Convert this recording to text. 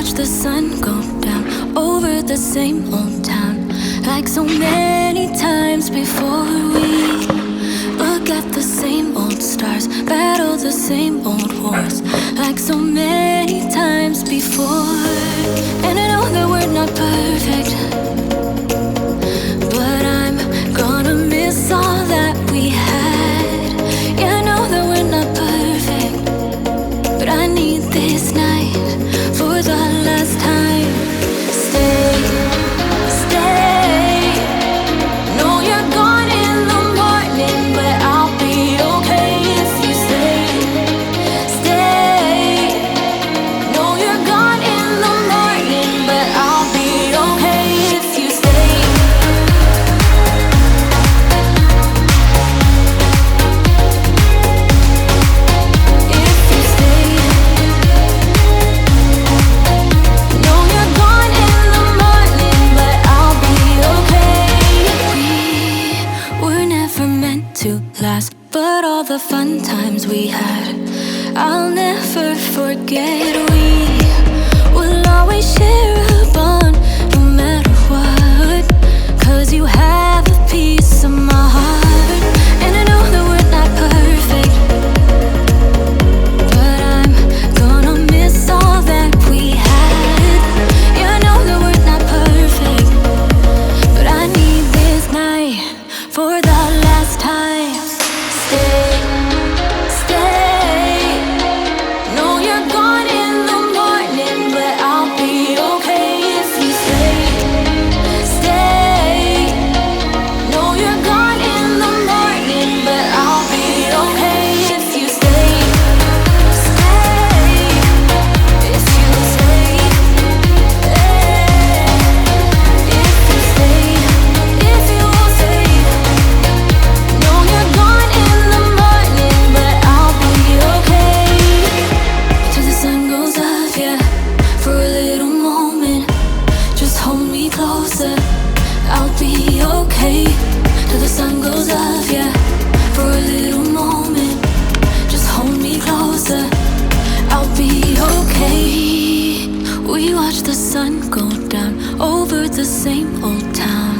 watch the sun go down over the same old town, like so many times before. We look at the same old stars, battle the same old wars, like so many times before. And I know that we're not perfect, but I'm gonna miss all that we had. Yeah, I know that we're not perfect, but I need this night for the last time. Stay, stay. Know you're gone in the morning, but I'll be okay if you stay. Stay. Know you're gone in the morning, but I'll be okay if you stay. If you stay. Know you're gone in the morning, but I'll be okay. We were never meant to last, but all the fun times we had, I'll never forget. We will always share a bond, no matter what, 'cause you have a piece of my heart. And I know that we're not perfect, but I'm gonna miss all that we had. Yeah, I know that we're not perfect, but I need this night for the last time. Stay, stay. Know you're gone in the morning, but I'll be okay if you stay. Stay. Know you're gone in the morning, but I'll be okay if you stay. Stay. If you stay. If you stay. If you stay. Know you're gone in the morning, but I'll be okay. Till the sun goes up, yeah, for a little moment. Just hold me closer, I'll be okay. Till the sun goes up, yeah, for a little moment. Just hold me closer, I'll be okay. We watch the sun go down over the same old town,